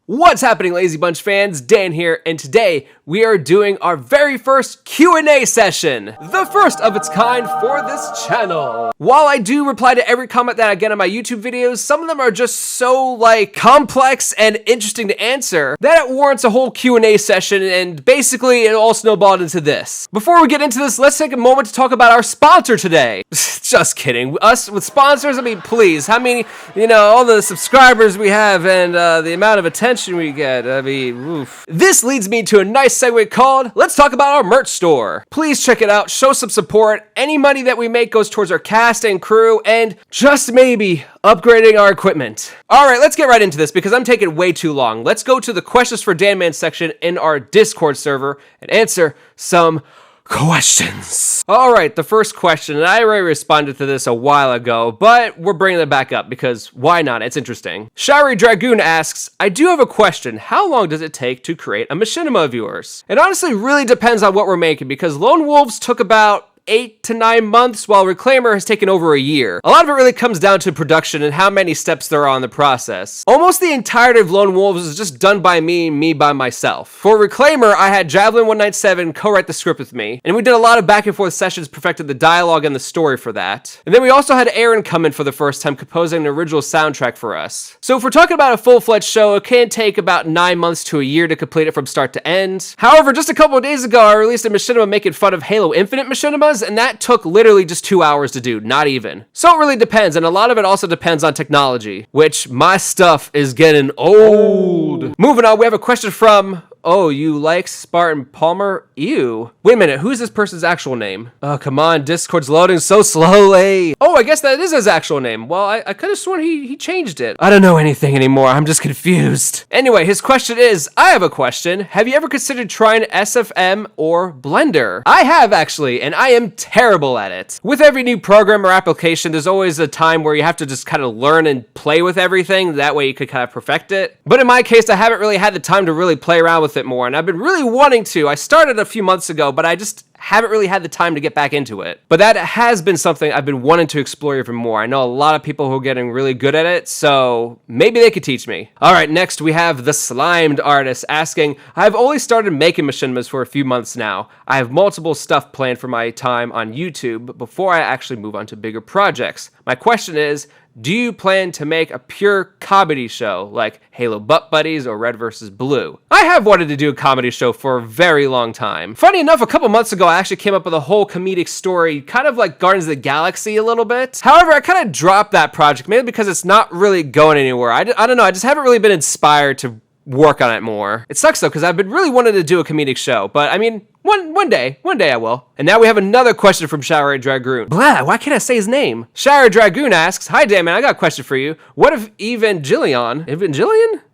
What's happening, Lazy Bunch fans? Dan here, and today we are doing our very first Q&A session, the first of its kind for this channel. While I do reply to every comment that I get on my YouTube videos, some of them are just so complex and interesting to answer that it warrants a whole Q&A session, and basically it all snowballed into this. Before we get into this, let's take a moment to talk about our sponsor today. Just kidding. Us with sponsors? I mean, please, how many, all the subscribers we have and the amount of attention we get. I mean, oof. This leads me to a nice segue called, let's talk about our merch store. Please check it out, show some support. Any money that we make goes towards our cast and crew, and just maybe upgrading our equipment. All right, let's get right into this because I'm taking way too long. Let's go to the questions for danman section in our Discord server and answer some questions. All right, the first question, and I already responded to this a while ago, but we're bringing it back up because why not? It's interesting. Showery Dragoon asks, I do have a question. How long does it take to create a Machinima of yours? It honestly really depends on what we're making because Lone Wolves took about 8 to 9 months, while Reclaimer has taken over a year. A lot of it really comes down to production and how many steps there are in the process. Almost the entirety of Lone Wolves is just done by me by myself. For Reclaimer, I had Javelin197 co-write the script with me, and we did a lot of back and forth sessions, perfected the dialogue and the story for that. And then we also had Aaron come in for the first time, composing an original soundtrack for us. So if we're talking about a full-fledged show, it can take about 9 months to a year to complete it from start to end. However, just a couple of days ago, I released a Machinima making fun of Halo Infinite Machinimas, and that took literally just 2 hours to do, not even. So it really depends, and a lot of it also depends on technology, which my stuff is getting old. Moving on, we have a question from, oh, you like Spartan Palmer? Ew. Wait a minute, who's this person's actual name? Oh, come on, Discord's loading so slowly. Oh, I guess that is his actual name. Well, I could have sworn he changed it. I don't know anything anymore, I'm just confused. Anyway, his question is, I have a question. Have you ever considered trying SFM or Blender? I have actually, and I am terrible at it. With every new program or application, there's always a time where you have to just kind of learn and play with everything. That way you could kind of perfect it. But in my case, I haven't really had the time to really play around with it more, and I've been really wanting to. I started a few months ago, but I just haven't really had the time to get back into it. But that has been something I've been wanting to explore even more. I know a lot of people who are getting really good at it, so maybe they could teach me. All right, next we have the Slimed Artist asking, I've only started making Machinimas for a few months now. I have multiple stuff planned for my time on YouTube before I actually move on to bigger projects. My question is, do you plan to make a pure comedy show like Halo Butt Buddies or Red vs. Blue? I have wanted to do a comedy show for a very long time. Funny enough, a couple months ago, I actually came up with a whole comedic story, kind of like Guardians of the Galaxy a little bit. However, I kind of dropped that project, mainly because it's not really going anywhere. I don't know, I just haven't really been inspired to work on it more. It sucks though, because I've been really wanting to do a comedic show, but I mean, one day I will. And now we have another question from Showery Dragoon. Blah, why can't I say his name? Showery Dragoon asks, hi danman, I got a question for you. What if Evangelion?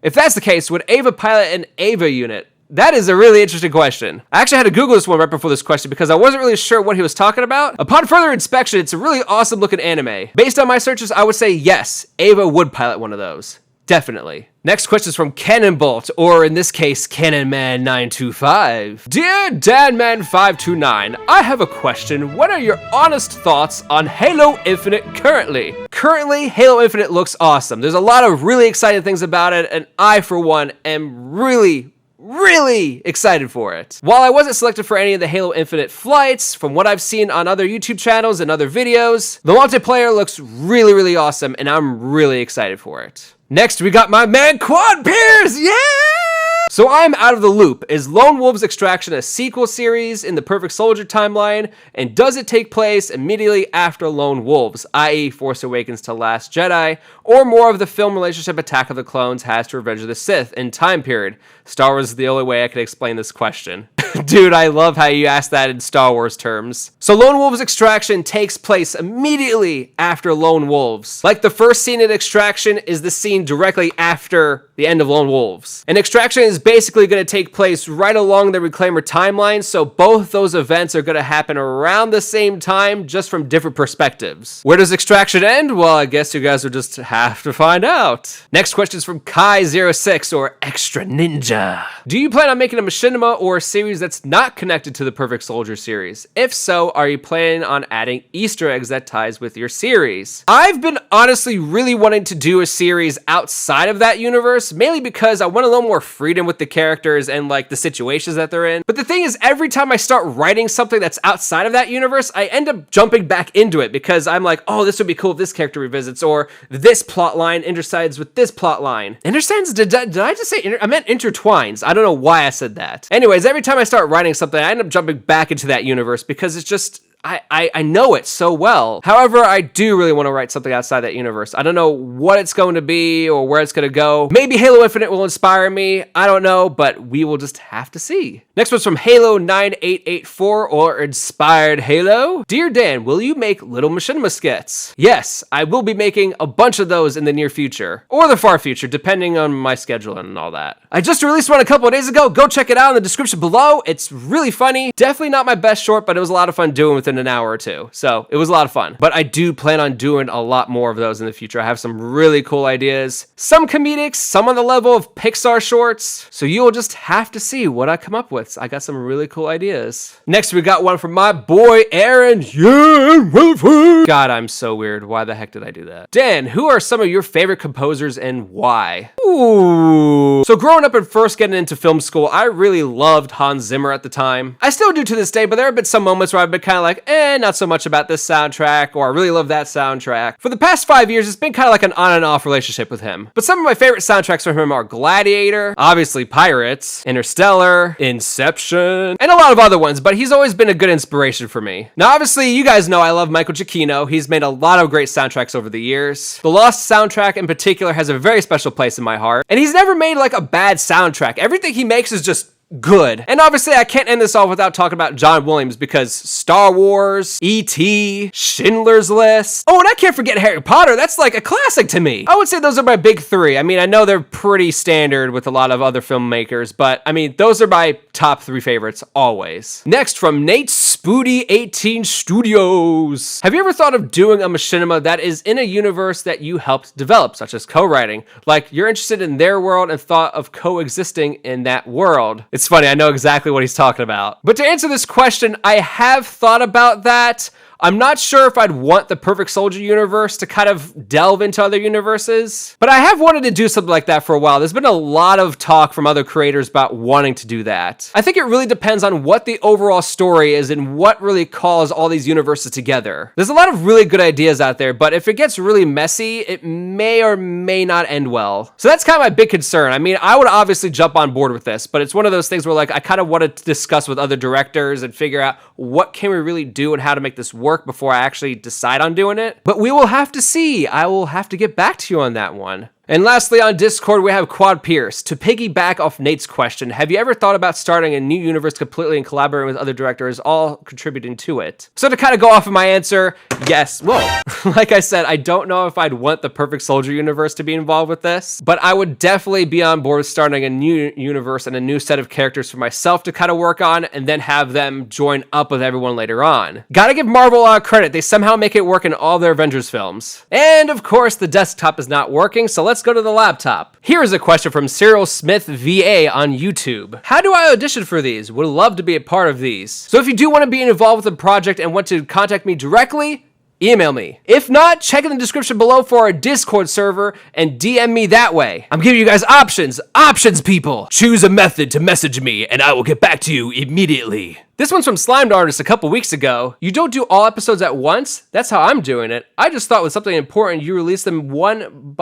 If that's the case, would Ava pilot an Ava unit? That is a really interesting question. I actually had to Google this one right before this question because I wasn't really sure what he was talking about. Upon further inspection, it's a really awesome looking anime. Based on my searches, I would say yes, Ava would pilot one of those. Definitely. Next question is from Cannonbolt, or in this case, Cannonman925. Dear danman529, I have a question. What are your honest thoughts on Halo Infinite currently? Currently, Halo Infinite looks awesome. There's a lot of really exciting things about it, and I, for one, am really excited for it. While I wasn't selected for any of the Halo Infinite flights, from what I've seen on other YouTube channels and other videos, the multiplayer looks really awesome, and I'm really excited for it. Next, we got my man Quad Pierce, yeah! So I'm out of the loop. Is Lone Wolves Extraction a sequel series in the Perfect Soldier timeline? And does it take place immediately after Lone Wolves, i.e. Force Awakens to Last Jedi, or more of the film relationship Attack of the Clones has to Revenge of the Sith in time period? Star Wars is the only way I can explain this question. Dude, I love how you asked that in Star Wars terms. So Lone Wolves Extraction takes place immediately after Lone Wolves. Like the first scene in Extraction is the scene directly after the end of Lone Wolves. And Extraction is basically going to take place right along the Reclaimer timeline, so both those events are going to happen around the same time, just from different perspectives. Where does Extraction end? Well, I guess you guys will just have to find out. Next question is from Kai06, or XtraNinja. Do you plan on making a Machinima or a series that's not connected to the Perfect Soldier series? If so, are you planning on adding Easter eggs that ties with your series? I've been honestly really wanting to do a series outside of that universe, universe, mainly because I want a little more freedom with the characters and like the situations that they're in. But the thing is, every time I start writing something that's outside of that universe, I end up jumping back into it because I'm like, oh, this would be cool if this character revisits, or this plot line intercides with this plot line. Intercides? Did I just say I meant intertwines. I don't know why I said that. Anyways, every time I start writing something, I end up jumping back into that universe because it's just, I know it so well. However, I do really want to write something outside that universe. I don't know what it's going to be or where it's going to go. Maybe Halo Infinite will inspire me. I don't know, but we will just have to see. Next one's from Halo9884 or Inspired Halo. Dear Dan, will you make little Machinima skits? Yes, I will be making a bunch of those in the near future or the far future, depending on my schedule and all that. I just released one a couple of days ago. Go check it out in the description below. It's really funny. Definitely not my best short, but it was a lot of fun doing within an hour or two. So it was a lot of fun. But I do plan on doing a lot more of those in the future. I have some really cool ideas. Some comedics, some on the level of Pixar shorts. So you'll just have to see what I come up with. I got some really cool ideas. Next, we got one from my boy, Aaron. God, I'm so weird. Why the heck did I do that? Dan, who are some of your favorite composers and why? Ooh. So growing up and first getting into film school, I really loved Hans Zimmer at the time. I still do to this day, but there have been some moments where I've been kind of like, not so much about this soundtrack, or I really love that soundtrack. For the past 5 years, it's been kind of like an on and off relationship with him. But some of my favorite soundtracks from him are Gladiator, obviously Pirates, Interstellar, Inception, and a lot of other ones, but he's always been a good inspiration for me. Now, obviously, you guys know I love Michael Giacchino. He's made a lot of great soundtracks over the years. The Lost soundtrack in particular has a very special place in my heart, and he's never made like a bad soundtrack. Everything he makes is just good. And obviously I can't end this off without talking about John Williams, because Star Wars, E.T., Schindler's List. Oh, and I can't forget Harry Potter. That's like a classic to me. I would say those are my big three. I mean, I know they're pretty standard with a lot of other filmmakers, but I mean, those are my top three favorites always. Next, from Nate Spoody 18 Studios. Have you ever thought of doing a machinima that is in a universe that you helped develop, such as co-writing? Like you're interested in their world and thought of coexisting in that world. It's funny, I know exactly what he's talking about. But to answer this question, I have thought about that. I'm not sure if I'd want the Perfect Soldier universe to kind of delve into other universes, but I have wanted to do something like that for a while. There's been a lot of talk from other creators about wanting to do that. I think it really depends on what the overall story is and what really calls all these universes together. There's a lot of really good ideas out there, but if it gets really messy, it may or may not end well. So that's kind of my big concern. I mean, I would obviously jump on board with this, but it's one of those things where like I kind of want to discuss with other directors and figure out what can we really do and how to make this work before I actually decide on doing it. But we will have to see. I will have to get back to you on that one. And lastly, on Discord, we have Quad Pierce. To piggyback off Nate's question, have you ever thought about starting a new universe completely and collaborating with other directors, all contributing to it? So to kind of go off of my answer, yes. Whoa. Like I said, I don't know if I'd want the Perfect Soldier universe to be involved with this, but I would definitely be on board with starting a new universe and a new set of characters for myself to kind of work on, and then have them join up with everyone later on. Gotta give Marvel a lot of credit. They somehow make it work in all their Avengers films. And of course, the desktop is not working, so let's go to the laptop. Here is a question from Cyril Smith VA on YouTube. How do I audition for these? Would love to be a part of these. So if you do want to be involved with the project and want to contact me directly, email me. If not, check in the description below for our Discord server and DM me that way. I'm giving you guys options. Options, people. Choose a method to message me and I will get back to you immediately. This one's from Slimed Artist a couple weeks ago. You don't do all episodes at once? That's how I'm doing it. I just thought with something important, you release them one.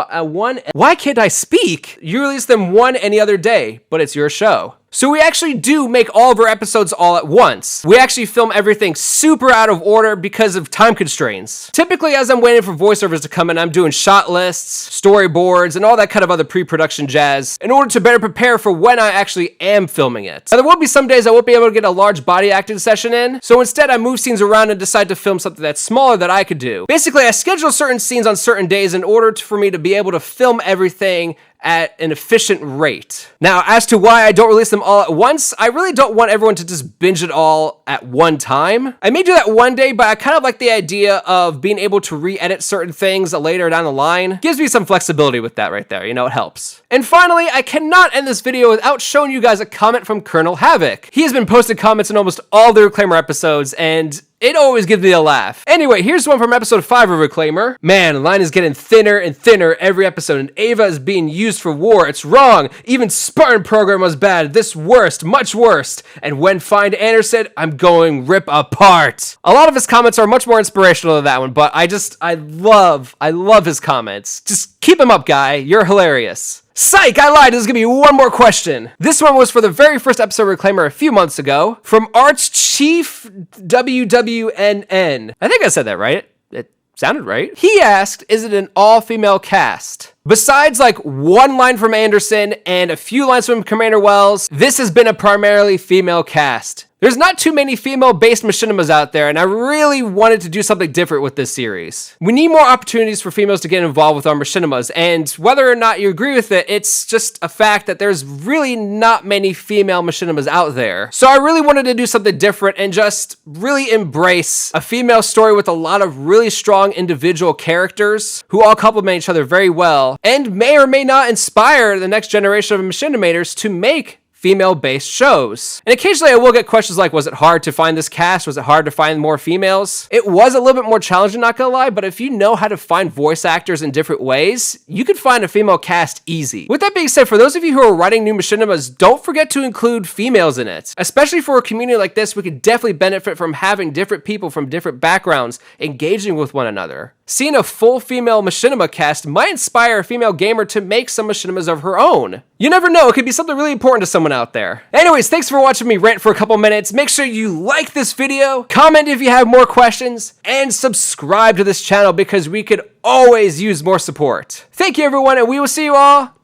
Why can't I speak? You release them one any other day, but it's your show. So we actually do make all of our episodes all at once. We actually film everything super out of order because of time constraints. Typically, as I'm waiting for voiceovers to come in, I'm doing shot lists, storyboards, and all that kind of other pre-production jazz in order to better prepare for when I actually am filming it. Now, there will be some days I won't be able to get a large body acting session in, so instead I move scenes around and decide to film something that's smaller that I could do. Basically, I schedule certain scenes on certain days in order for me to be able to film everything at an efficient rate. Now, as to why I don't release them all at once, I really don't want everyone to just binge it all at one time. I may do that one day, but I kind of like the idea of being able to re-edit certain things later down the line. Gives me some flexibility with that right there, you know, it helps. And finally, I cannot end this video without showing you guys a comment from Colonel Havoc. He has been posting comments in almost all the Reclaimer episodes, and it always gives me a laugh. Anyway, here's one from episode 5 of Reclaimer. Man, the line is getting thinner and thinner every episode, and Ava is being used for war. It's wrong. Even Spartan program was bad. This worst, much worse. And when Find Anderson, I'm going rip apart. A lot of his comments are much more inspirational than that one, but I love his comments. Just keep him up, guy. You're hilarious. Psych, I lied. There's gonna be one more question. This one was for the very first episode of Reclaimer a few months ago from Arch Chief WWNN. I think I said that right. It sounded right. He asked, is it an all-female cast? Besides like one line from Anderson and a few lines from Commander Wells, this has been a primarily female cast. There's not too many female-based Machinimas out there, and I really wanted to do something different with this series. We need more opportunities for females to get involved with our Machinimas, and whether or not you agree with it, it's just a fact that there's really not many female Machinimas out there. So I really wanted to do something different and just really embrace a female story with a lot of really strong individual characters who all complement each other very well, and may or may not inspire the next generation of Machinimators to make female-based shows. And occasionally I will get questions like, was it hard to find this cast? Was it hard to find more females? It was a little bit more challenging, not gonna lie, but if you know how to find voice actors in different ways, you could find a female cast easy. With that being said, for those of you who are writing new Machinimas, don't forget to include females in it. Especially for a community like this, we could definitely benefit from having different people from different backgrounds engaging with one another. Seeing a full female Machinima cast might inspire a female gamer to make some Machinimas of her own. You never know, it could be something really important to someone out there. Anyways, thanks for watching me rant for a couple minutes. Make sure you like this video, comment if you have more questions, and subscribe to this channel because we could always use more support. Thank you everyone, and we will see you all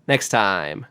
next time.